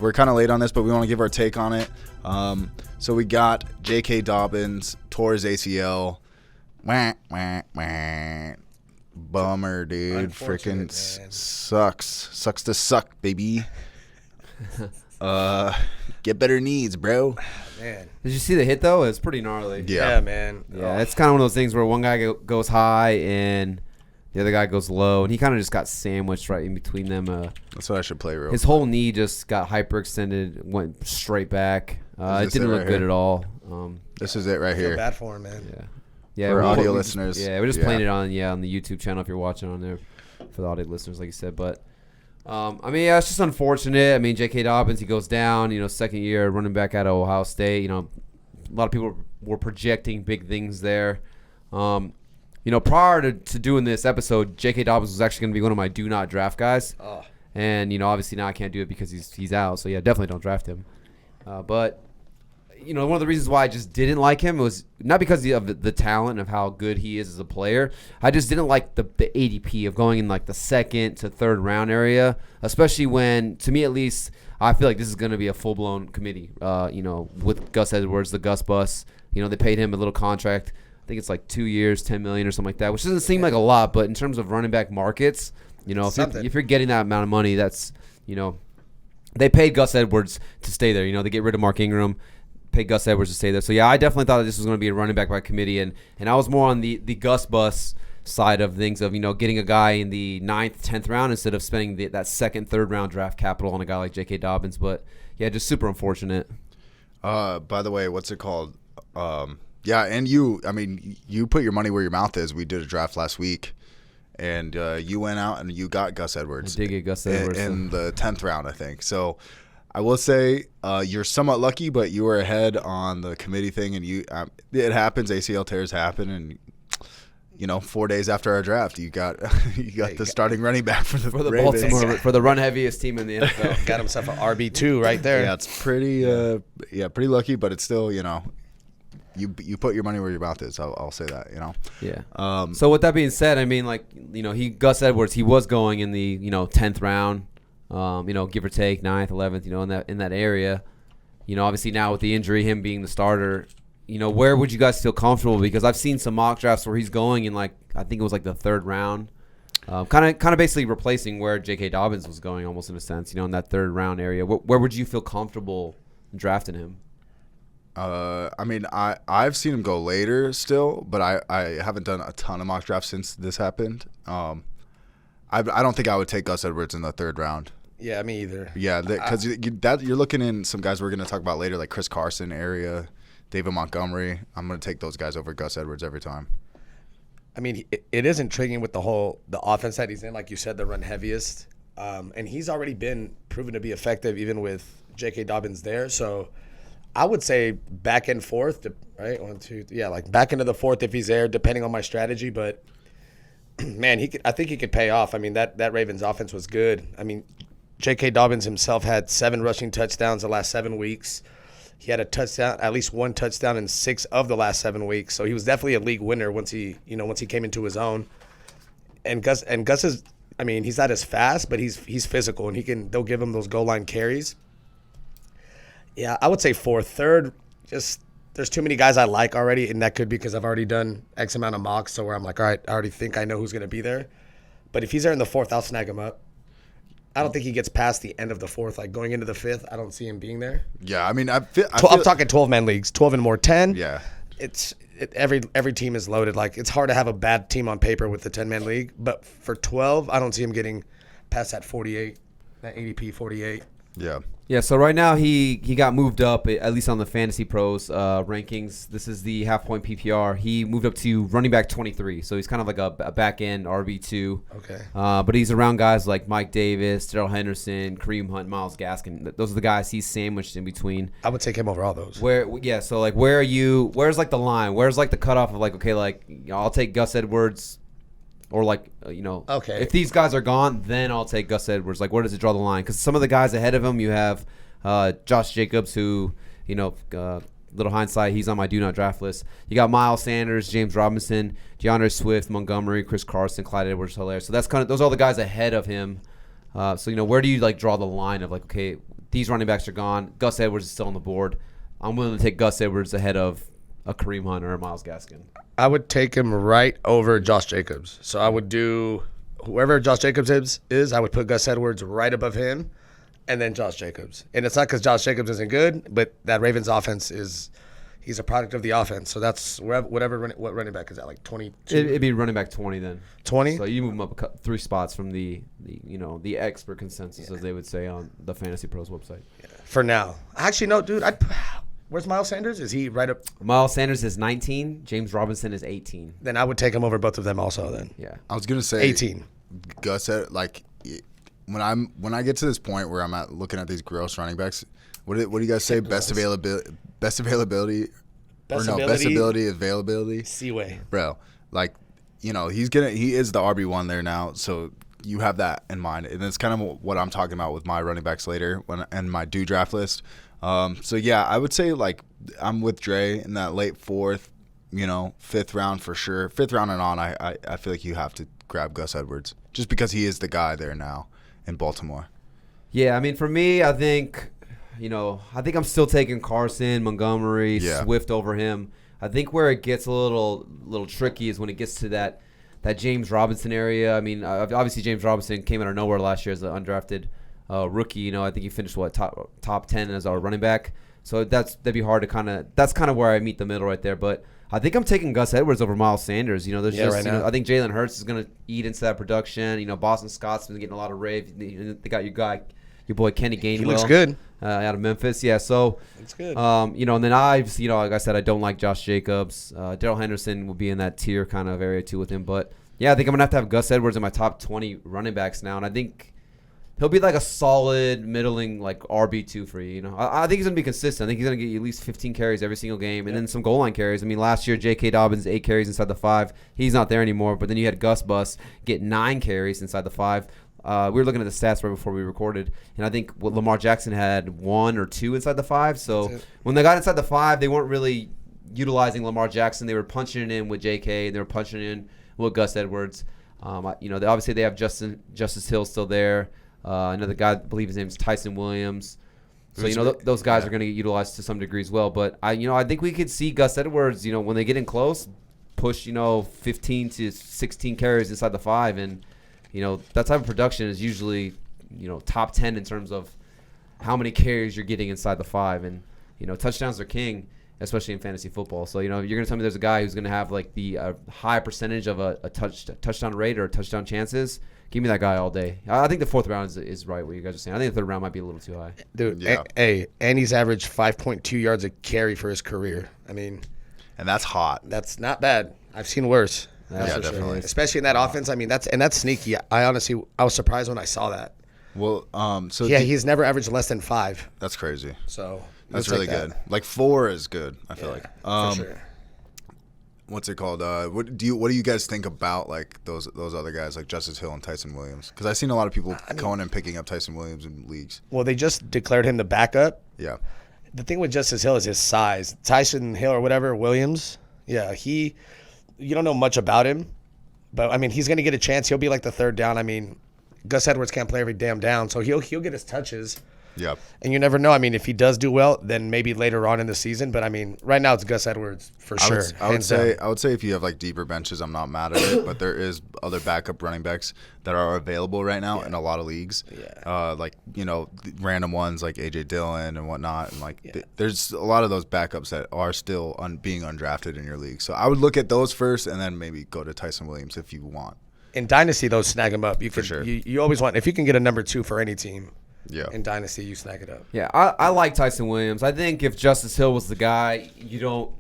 We're kind of late on this, but we want to give our take on it. So we got J.K. Dobbins, tore his ACL. Wah, wah, wah. Bummer, dude. Freaking sucks. Sucks to suck, baby. Get better knees, bro. Man. Did you see the hit, though? It's pretty gnarly. Yeah, man. Yeah, it's kind of one of those things where one guy goes high and the other guy goes low, and he kind of just got sandwiched right in between them. That's what I should play real His whole knee just got hyperextended, went straight back. It didn't look good at all. This is it right I feel here. bad for him, man. Yeah. For audio listeners. We're just playing it on the YouTube channel if you're watching on there for the audio listeners, like you said. But, it's just unfortunate. I mean, J.K. Dobbins, he goes down, second year running back out of Ohio State. A lot of people were projecting big things there. Prior to doing this episode, J.K. Dobbins was actually going to be one of my do not draft guys. Oh. And, obviously now I can't do it because he's out. So, yeah, definitely don't draft him. But, one of the reasons why I just didn't like him was not because of the talent of how good he is as a player. I just didn't like the ADP of going in like the second to third round area, especially when, to me at least, I feel like this is going to be a full-blown committee, with Gus Edwards, the Gus Bus. They paid him a little contract. I think it's like 2 years, $10 million or something like that, which doesn't seem like a lot, but in terms of running back markets, if you're getting that amount of money, that's, they paid Gus Edwards to stay there. They get rid of Mark Ingram, pay Gus Edwards to stay there. So, yeah, I definitely thought that this was going to be a running back by committee, and I was more on the Gus Bus side of things of, getting a guy in the 9th, 10th round instead of spending that second, third round draft capital on a guy like J.K. Dobbins. But, yeah, just super unfortunate. By the way, what's it called? Yeah, and you put your money where your mouth is. We did a draft last week, and you went out and you got Gus Edwards. I did get Gus Edwards. In the 10th round, I think. So I will say you're somewhat lucky, but you were ahead on the committee thing, and it happens. ACL tears happen, and 4 days after our draft, you got the starting running back for the Ravens. Baltimore, for the run heaviest team in the NFL. Got himself an RB2 right there. Yeah, it's pretty pretty lucky, but it's still You put your money where your mouth is. I'll say that. Yeah. So with that being said, Gus Edwards, he was going in the 10th round, give or take 9th, 11th, in that area. Obviously now with the injury, him being the starter, where would you guys feel comfortable? Because I've seen some mock drafts where he's going in I think it was the third round, kind of basically replacing where J.K. Dobbins was going almost in a sense, in that third round area. Where would you feel comfortable drafting him? I've seen him go later still, but I haven't done a ton of mock drafts since this happened. I don't think I would take Gus Edwards in the third round. Yeah, me either. Yeah, because you're looking in some guys we're going to talk about later, like Chris Carson area, David Montgomery. I'm going to take those guys over Gus Edwards every time. It is intriguing with the offense that he's in, like you said, the run heaviest. And he's already been proven to be effective even with J.K. Dobbins there. So I would say back and forth, right? 1, 2, back into the fourth if he's there, depending on my strategy. But man, I think he could pay off. That Ravens offense was good. J.K. Dobbins himself had 7 rushing touchdowns the last 7 weeks. He had at least one touchdown in 6 of the last 7 weeks. So he was definitely a league winner once he came into his own. And Gus is, he's not as fast, but he's physical, and they'll give him those goal line carries. Yeah, I would say fourth. Third, just there's too many guys I like already, and that could be because I've already done X amount of mocks, so where I'm like, all right, I already think I know who's going to be there. But if he's there in the fourth, I'll snag him up. I don't think he gets past the end of the fourth. Going into the fifth, I don't see him being there. Yeah, I'm talking 12-man leagues, 12 and more, 10. Yeah. Every team is loaded. It's hard to have a bad team on paper with the 10-man league, but for 12, I don't see him getting past that 48, that ADP 48. Yeah. Yeah, so right now he got moved up, at least on the Fantasy Pros rankings. This is the half-point PPR. He moved up to running back 23, so he's kind of like a back-end RB2. Okay. But he's around guys like Mike Davis, Darrell Henderson, Kareem Hunt, Myles Gaskin. Those are the guys he's sandwiched in between. I would take him over all those. Where are you? Where's the line? Where's the cutoff of I'll take Gus Edwards. Or okay. If these guys are gone, then I'll take Gus Edwards. Where does it draw the line? Because some of the guys ahead of him, you have Josh Jacobs, who, little hindsight, he's on my do not draft list. You got Miles Sanders, James Robinson, DeAndre Swift, Montgomery, Chris Carson, Clyde Edwards-Helaire. So that's those are all the guys ahead of him. So where do you draw the line of okay, these running backs are gone. Gus Edwards is still on the board. I'm willing to take Gus Edwards ahead of a Kareem Hunt or a Myles Gaskin. I would take him right over Josh Jacobs. So I would do whoever Josh Jacobs is, I would put Gus Edwards right above him and then Josh Jacobs. And it's not because Josh Jacobs isn't good, but that Ravens offense he's a product of the offense. So that's what running back is that, like 22? It'd be running back 20 then. 20? So you move him up 3 spots from the expert consensus, as they would say on the Fantasy Pros website. Yeah. For now. Actually, no, dude. Where's Miles Sanders? Is he right up? Miles Sanders is 19. James Robinson is 18. Then I would take him over both of them also then. Yeah. I was gonna say 18. Gus, like when I get to this point where I'm looking at these gross running backs, what do you guys say? Best availability, availability. Seaway. Bro, like, he is the RB1 there now, so you have that in mind. And it's kind of what I'm talking about with my running backs later and my do draft list. So yeah, I would say like I'm with Dre in that late 4th, 5th round for sure. 5th round and on, I feel like you have to grab Gus Edwards just because he is the guy there now in Baltimore. Yeah, I mean, for me, I think I'm still taking Carson, Montgomery, Swift over him. I think where it gets a little tricky is when it gets to that James Robinson area. I mean, obviously James Robinson came out of nowhere last year as an undrafted rookie. I think he finished top 10 as our running back. So that'd be hard to that's kind of where I meet the middle right there. But I think I'm taking Gus Edwards over Miles Sanders. Right now. I think Jalen Hurts is going to eat into that production. Boston Scott's been getting a lot of rave. They got your boy Kenny Gainwell. He looks good. Out of Memphis. Yeah, so it's good. And then like I said, I don't like Josh Jacobs. Darrell Henderson will be in that tier kind of area too with him. But yeah, I think I'm gonna have to have Gus Edwards in my top 20 running backs now, and I think he'll be like a solid middling like RB2 for you. I think he's gonna be consistent. I think he's gonna get you at least 15 carries every single game, and then some goal line carries. I mean, last year J.K. Dobbins 8 carries inside the 5. He's not there anymore. But then you had Gus Bus get 9 carries inside the 5. We were looking at the stats right before we recorded, and I think Lamar Jackson had 1 or 2 inside the 5. So when they got inside the 5, they weren't really utilizing Lamar Jackson. They were punching it in with J.K. They were punching it in with Gus Edwards. Obviously they have Justice Hill still there. Another guy, I believe his name is Tyson Williams. So those guys are going to get utilized to some degree as well. But I think we could see Gus Edwards, when they get in close, push 15 to 16 carries inside the 5, and that type of production is usually top 10 in terms of how many carries you're getting inside the 5, and touchdowns are king, especially in fantasy football. So you're going to tell me there's a guy who's going to have like the high percentage of a touchdown rate or touchdown chances. Give me that guy all day. I think the 4th round is right what you guys are saying. I think the 3rd round might be a little too high. Dude, and he's averaged 5.2 yards a carry for his career. I mean, and that's hot. That's not bad. I've seen worse. Definitely. Especially in that offense. I mean, that's sneaky. I was surprised when I saw that. Well, he's never averaged less than 5. That's crazy. So that's really good. Like 4 is good. I feel like. For sure. What's it called? What do you guys think about like those other guys like Justice Hill and Tyson Williams? Because I've seen a lot of people going and picking up Tyson Williams in leagues. Well, they just declared him the backup. Yeah. The thing with Justice Hill is his size. Tyson Hill or whatever, Williams. Yeah, you don't know much about him, but I mean, he's going to get a chance. He'll be like the 3rd down. I mean, Gus Edwards can't play every damn down, so he'll get his touches. Yep. And you never know. I mean, if he does do well, then maybe later on in the season. But I mean, right now it's Gus Edwards for sure. I would say if you have like deeper benches, I'm not mad at it. But there is other backup running backs that are available right now in a lot of leagues. Yeah. Like random ones like AJ Dillon and whatnot, and like there's a lot of those backups that are still being undrafted in your league. So I would look at those first, and then maybe go to Tyson Williams if you want. In Dynasty, though, snag him up. For sure. You always want, if you can get a number 2 for any team. Yeah. In Dynasty, you snag it up. Yeah, I like Tyson Williams. I think if Justice Hill was the guy, you don't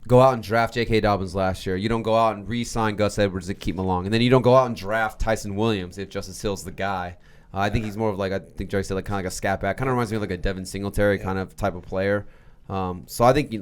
go out and draft J.K. Dobbins last year. You don't go out and re-sign Gus Edwards to keep him along. And then you don't go out and draft Tyson Williams if Justice Hill's the guy. I think he's more of like, I think Jerry said, like kind of like a scat back. Kind of reminds me of like a Devin Singletary kind of type of player. So I think he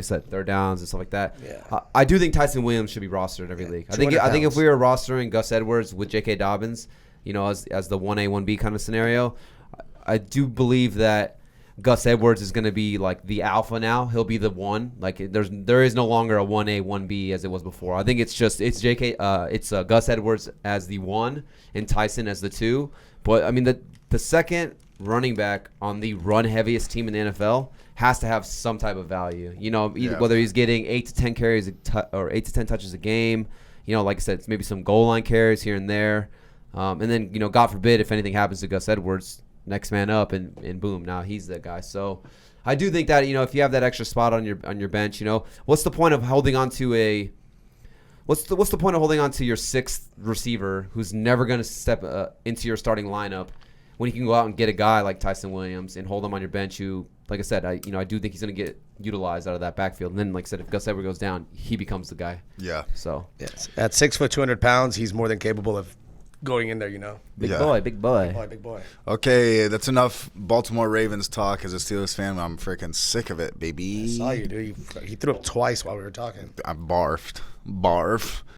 said 3rd downs and stuff like that. Yeah. I do think Tyson Williams should be rostered in every league. I think if we were rostering Gus Edwards with J.K. Dobbins, as the 1A 1B kind of scenario, I do believe that Gus Edwards is going to be like the alpha now. He'll be the 1. Like there is no longer a 1A 1B as it was before. I think it's Gus Edwards as the 1 and Tyson as the 2. But I mean the second running back on the run heaviest team in the NFL has to have some type of value. You know, Yeah. whether he's getting 8 to 10 carries or 8 to 10 touches a game. You know, like I said, it's maybe some goal line carries here and there. And then, you know, God forbid if anything happens to Gus Edwards, next man up, and boom, now he's that guy. So I do think that, you know, if you have that extra spot on your bench, you know, what's the point of holding on to your sixth receiver who's never going to step into your starting lineup when you can go out and get a guy like Tyson Williams and hold him on your bench who, like I said, I do think he's going to get utilized out of that backfield. And then, like I said, if Gus Edwards goes down, he becomes the guy. Yeah. So Yes. At 6 foot, 200 pounds, he's more than capable of going in there, you know. big Yeah. boy. Big boy. Okay, that's enough Baltimore Ravens talk. As a Steelers fan, I'm freaking sick of it, baby. I saw you, dude. He threw up twice while we were talking. I barfed. Barf.